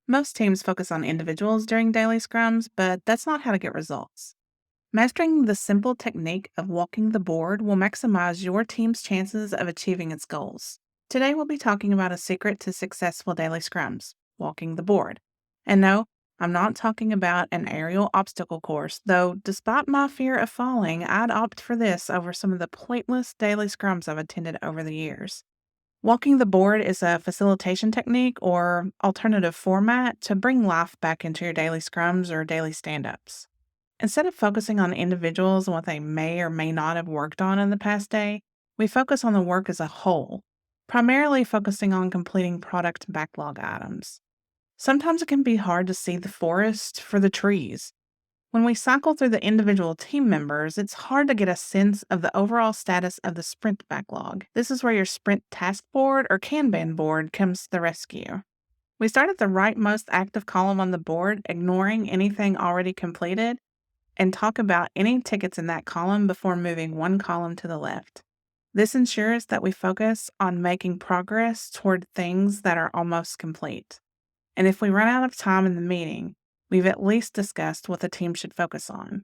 Most teams focus on individuals during daily scrums, but that's not how to get results. Mastering the simple technique of walking the board will maximize your team's chances of achieving its goals. Today, we'll be talking about a secret to successful daily scrums walking the board. And no, I'm not talking about an aerial obstacle course, though, despite my fear of falling, I'd opt for this over some of the pointless daily scrums I've attended over the years. Walking the board is a facilitation technique or alternative format to bring life back into your daily scrums or daily stand ups. Instead of focusing on individuals and what they may or may not have worked on in the past day, we focus on the work as a whole, primarily focusing on completing product backlog items. Sometimes it can be hard to see the forest for the trees. When we cycle through the individual team members, it's hard to get a sense of the overall status of the sprint backlog. This is where your sprint task board or Kanban board comes to the rescue. We start at the rightmost active column on the board, ignoring anything already completed, and talk about any tickets in that column before moving one column to the left. This ensures that we focus on making progress toward things that are almost complete. And if we run out of time in the meeting, we've at least discussed what the team should focus on.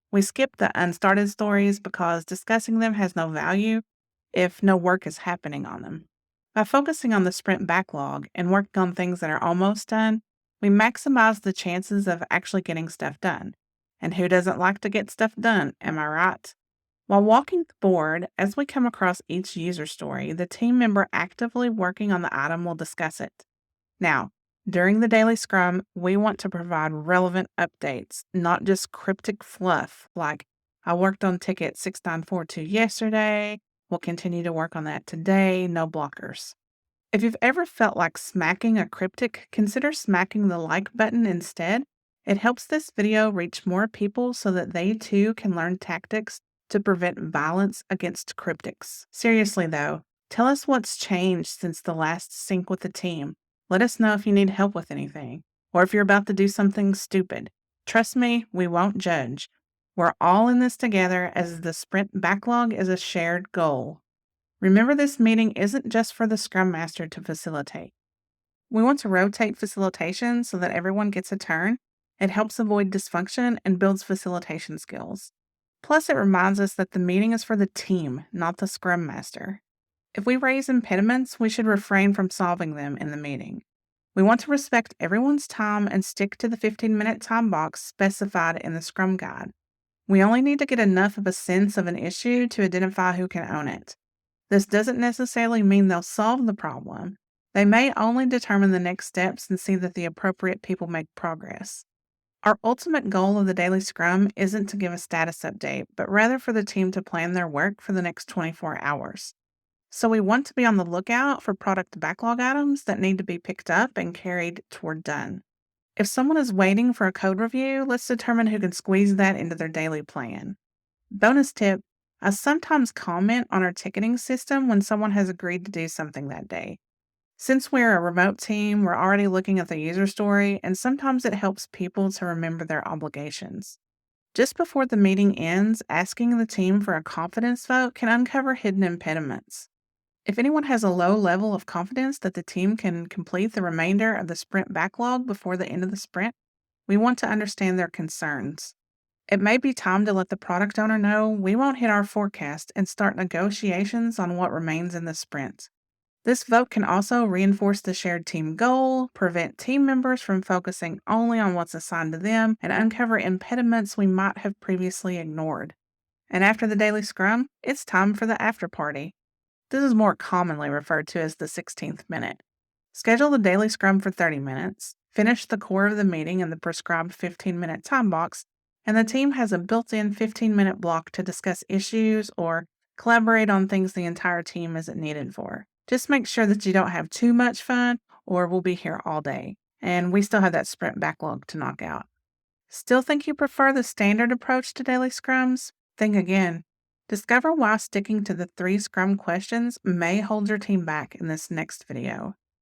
We skip the unstarted stories because discussing them has no value if no work is happening on them. By focusing on the sprint backlog and working on things that are almost done, we maximize the chances of actually getting stuff done. And who doesn't like to get stuff done, am I right? While walking the board, as we come across each user story, the team member actively working on the item will discuss it. Now, during the daily scrum, we want to provide relevant updates, not just cryptic fluff like, I worked on ticket 6942 yesterday, we'll continue to work on that today, no blockers. If you've ever felt like smacking a cryptic, consider smacking the like button instead. It helps this video reach more people so that they too can learn tactics to prevent violence against cryptics. Seriously though, tell us what's changed since the last sync with the team. Let us know if you need help with anything, or if you're about to do something stupid. Trust me, we won't judge. We're all in this together as the sprint backlog is a shared goal. Remember, this meeting isn't just for the Scrum Master to facilitate. We want to rotate facilitation so that everyone gets a turn. It helps avoid dysfunction and builds facilitation skills. Plus, it reminds us that the meeting is for the team, not the Scrum Master. If we raise impediments, we should refrain from solving them in the meeting. We want to respect everyone's time and stick to the 15-minute time box specified in the Scrum Guide. We only need to get enough of a sense of an issue to identify who can own it. This doesn't necessarily mean they'll solve the problem. They may only determine the next steps and see that the appropriate people make progress. Our ultimate goal of the daily scrum isn't to give a status update, but rather for the team to plan their work for the next 24 hours. So we want to be on the lookout for product backlog items that need to be picked up and carried toward done. If someone is waiting for a code review, let's determine who can squeeze that into their daily plan. Bonus tip, I sometimes comment on our ticketing system when someone has agreed to do something that day. Since we're a remote team, we're already looking at the user story, and sometimes it helps people to remember their obligations. Just before the meeting ends, asking the team for a confidence vote can uncover hidden impediments. If anyone has a low level of confidence that the team can complete the remainder of the sprint backlog before the end of the sprint, we want to understand their concerns. It may be time to let the product owner know we won't hit our forecast and start negotiations on what remains in the sprint. This vote can also reinforce the shared team goal, prevent team members from focusing only on what's assigned to them, and uncover impediments we might have previously ignored. And after the daily scrum, it's time for the after party. This is more commonly referred to as the 16th minute. Schedule the daily scrum for 30 minutes, finish the core of the meeting in the prescribed 15-minute time box, and the team has a built-in 15-minute block to discuss issues or collaborate on things the entire team isn't needed for. Just make sure that you don't have too much fun, or we'll be here all day, and we still have that sprint backlog to knock out. Still think you prefer the standard approach to daily scrums? Think again. Discover why sticking to the 3 Scrum questions may hold your team back in this next video.